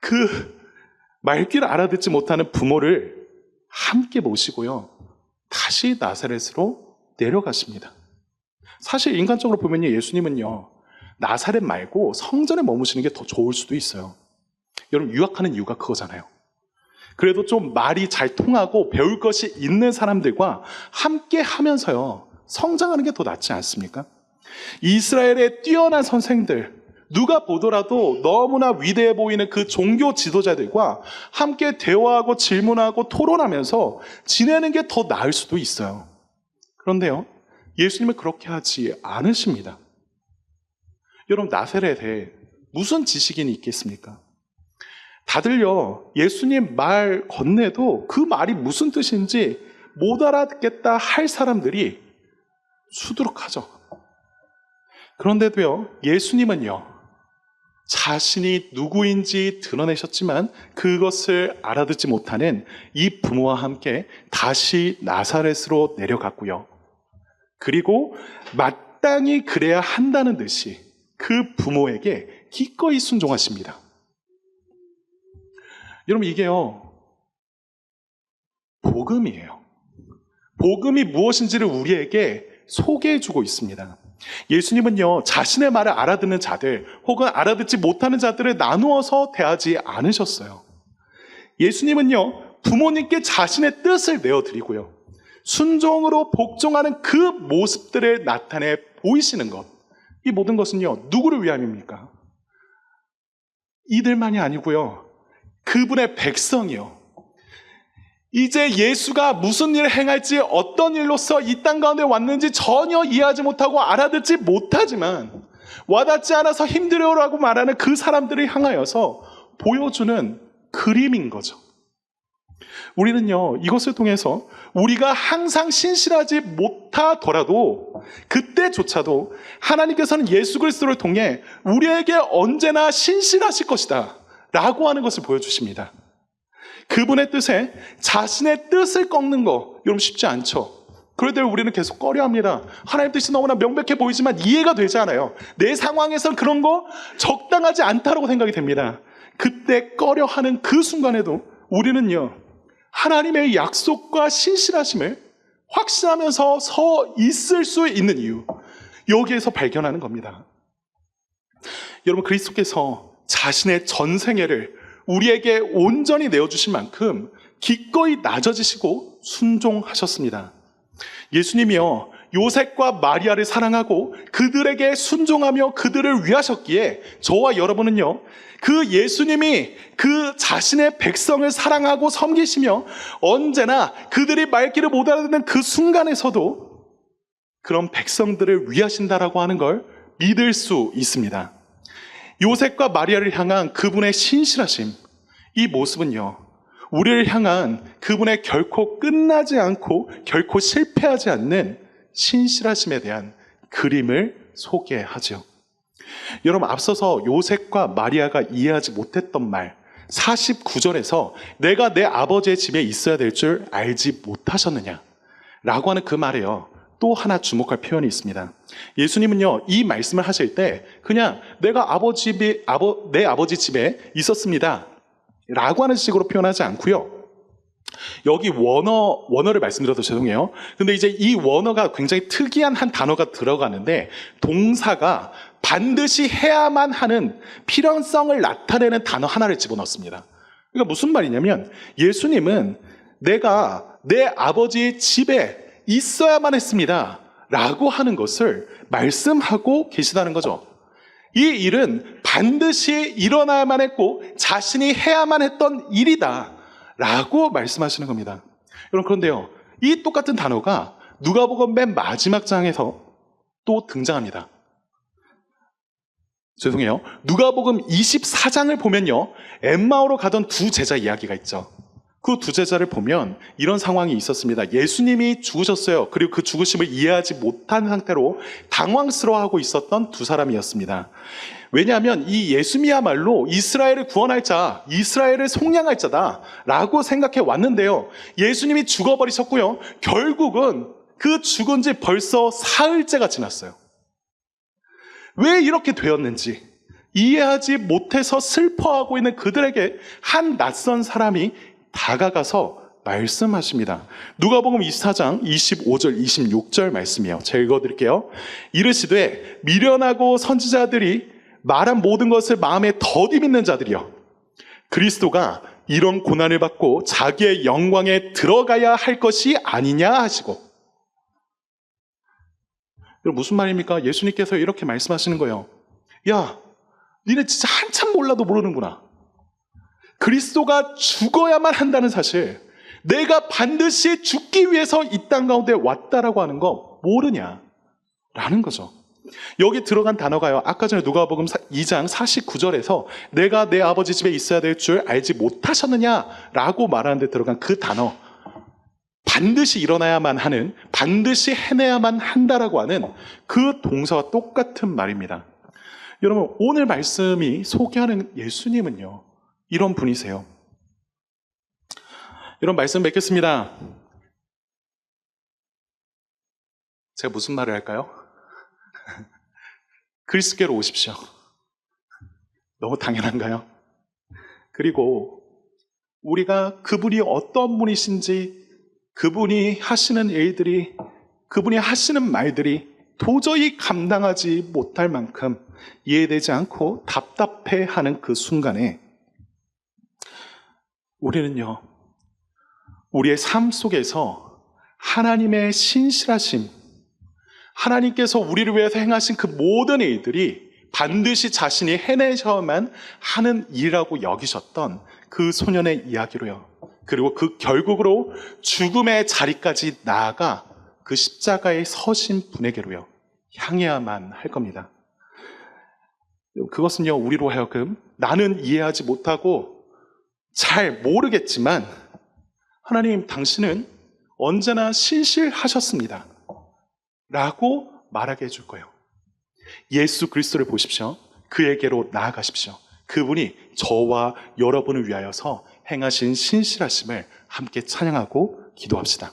그 말귀를 알아듣지 못하는 부모를 함께 모시고요 다시 나사렛으로 내려가십니다. 사실 인간적으로 보면요, 예수님은요 나사렛 말고 성전에 머무시는 게 더 좋을 수도 있어요. 여러분, 유학하는 이유가 그거잖아요. 그래도 좀 말이 잘 통하고 배울 것이 있는 사람들과 함께 하면서요 성장하는 게 더 낫지 않습니까? 이스라엘의 뛰어난 선생들, 누가 보더라도 너무나 위대해 보이는 그 종교 지도자들과 함께 대화하고 질문하고 토론하면서 지내는 게 더 나을 수도 있어요. 그런데요, 예수님은 그렇게 하지 않으십니다. 여러분, 나사렛에 무슨 지식인이 있겠습니까? 다들요 예수님 말 건네도 그 말이 무슨 뜻인지 못 알아듣겠다 할 사람들이 수두룩하죠. 그런데도요 예수님은요 자신이 누구인지 드러내셨지만 그것을 알아듣지 못하는 이 부모와 함께 다시 나사렛으로 내려갔고요, 그리고 마땅히 그래야 한다는 듯이 그 부모에게 기꺼이 순종하십니다. 여러분, 이게요 복음이에요. 복음이 무엇인지를 우리에게 소개해주고 있습니다. 예수님은요 자신의 말을 알아듣는 자들 혹은 알아듣지 못하는 자들을 나누어서 대하지 않으셨어요. 예수님은요 부모님께 자신의 뜻을 내어드리고요 순종으로 복종하는 그 모습들을 나타내 보이시는 것, 이 모든 것은요 누구를 위함입니까? 이들만이 아니고요 그분의 백성이요, 이제 예수가 무슨 일을 행할지, 어떤 일로서 이 땅 가운데 왔는지 전혀 이해하지 못하고 알아듣지 못하지만 와닿지 않아서 힘들어라고 말하는 그 사람들을 향하여서 보여주는 그림인 거죠. 우리는요 이것을 통해서 우리가 항상 신실하지 못하더라도 그때조차도 하나님께서는 예수 그리스도를 통해 우리에게 언제나 신실하실 것이다 라고 하는 것을 보여주십니다. 그분의 뜻에 자신의 뜻을 꺾는 거, 여러분 쉽지 않죠. 그런데 우리는 계속 꺼려합니다. 하나님 뜻이 너무나 명백해 보이지만 이해가 되지 않아요. 내 상황에선 그런 거 적당하지 않다라고 생각이 됩니다. 그때 꺼려하는 그 순간에도 우리는요 하나님의 약속과 신실하심을 확신하면서 서 있을 수 있는 이유, 여기에서 발견하는 겁니다. 여러분, 그리스도께서 자신의 전생애를 우리에게 온전히 내어주신 만큼 기꺼이 낮아지시고 순종하셨습니다. 예수님이요 요셉과 마리아를 사랑하고 그들에게 순종하며 그들을 위하셨기에 저와 여러분은요 그 예수님이 그 자신의 백성을 사랑하고 섬기시며 언제나 그들이 말귀를 못 알아듣는 그 순간에서도 그런 백성들을 위하신다라고 하는 걸 믿을 수 있습니다. 요셉과 마리아를 향한 그분의 신실하심, 이 모습은요 우리를 향한 그분의 결코 끝나지 않고 결코 실패하지 않는 신실하심에 대한 그림을 소개하죠. 여러분, 앞서서 요셉과 마리아가 이해하지 못했던 말 49절에서 내가 내 아버지의 집에 있어야 될 줄 알지 못하셨느냐 라고 하는 그 말에요 또 하나 주목할 표현이 있습니다. 예수님은요, 이 말씀을 하실 때 그냥 내 아버지 집에 있었습니다 라고 하는 식으로 표현하지 않고요. 여기 원어를 말씀드려도 죄송해요. 근데 이제 이 원어가 굉장히 특이한 한 단어가 들어가는데 동사가 반드시 해야만 하는 필연성을 나타내는 단어 하나를 집어넣습니다. 그러니까 무슨 말이냐면 예수님은 내가 내 아버지 집에 있어야만 했습니다 라고 하는 것을 말씀하고 계시다는 거죠. 이 일은 반드시 일어나야만 했고 자신이 해야만 했던 일이다 라고 말씀하시는 겁니다. 여러분, 그런데요, 이 똑같은 단어가 누가복음 맨 마지막 장에서 또 등장합니다. 죄송해요. 누가복음 24장을 보면요, 엠마오로 가던 두 제자 이야기가 있죠. 그 두 제자를 보면 이런 상황이 있었습니다. 예수님이 죽으셨어요. 그리고 그 죽으심을 이해하지 못한 상태로 당황스러워하고 있었던 두 사람이었습니다. 왜냐하면 이 예수님이야말로 이스라엘을 구원할 자, 이스라엘을 속량할 자다 라고 생각해 왔는데요, 예수님이 죽어버리셨고요, 결국은 그 죽은 지 벌써 사흘째가 지났어요. 왜 이렇게 되었는지 이해하지 못해서 슬퍼하고 있는 그들에게 한 낯선 사람이 다가가서 말씀하십니다. 누가복음 24장 25절 26절 말씀이에요. 제가 읽어드릴게요. 이르시되 미련하고 선지자들이 말한 모든 것을 마음에 더디 믿는 자들이여, 그리스도가 이런 고난을 받고 자기의 영광에 들어가야 할 것이 아니냐 하시고. 무슨 말입니까? 예수님께서 이렇게 말씀하시는 거예요. 야, 니네 진짜 한참 몰라도 모르는구나. 그리스도가 죽어야만 한다는 사실, 내가 반드시 죽기 위해서 이 땅 가운데 왔다라고 하는 거 모르냐 라는 거죠. 여기 들어간 단어가요, 아까 전에 누가복음 2장 49절에서 내가 내 아버지 집에 있어야 될 줄 알지 못하셨느냐라고 말하는 데 들어간 그 단어, 반드시 일어나야만 하는, 반드시 해내야만 한다라고 하는 그 동사와 똑같은 말입니다. 여러분, 오늘 말씀이 소개하는 예수님은요, 이런 분이세요. 이런 말씀 맺겠습니다. 제가 무슨 말을 할까요? 그리스도께로 오십시오. 너무 당연한가요? 그리고 우리가 그분이 어떤 분이신지, 그분이 하시는 일들이, 그분이 하시는 말들이 도저히 감당하지 못할 만큼 이해되지 않고 답답해하는 그 순간에 우리는요, 우리의 삶 속에서 하나님의 신실하심, 하나님께서 우리를 위해서 행하신 그 모든 일들이 반드시 자신이 해내셔야만 하는 일이라고 여기셨던 그 소년의 이야기로요, 그리고 그 결국으로 죽음의 자리까지 나아가 그 십자가에 서신 분에게로요 향해야만 할 겁니다. 그것은요, 우리로 하여금 나는 이해하지 못하고 잘 모르겠지만 하나님, 당신은 언제나 신실하셨습니다 라고 말하게 해줄 거예요. 예수 그리스도를 보십시오. 그에게로 나아가십시오. 그분이 저와 여러분을 위하여서 행하신 신실하심을 함께 찬양하고 기도합시다.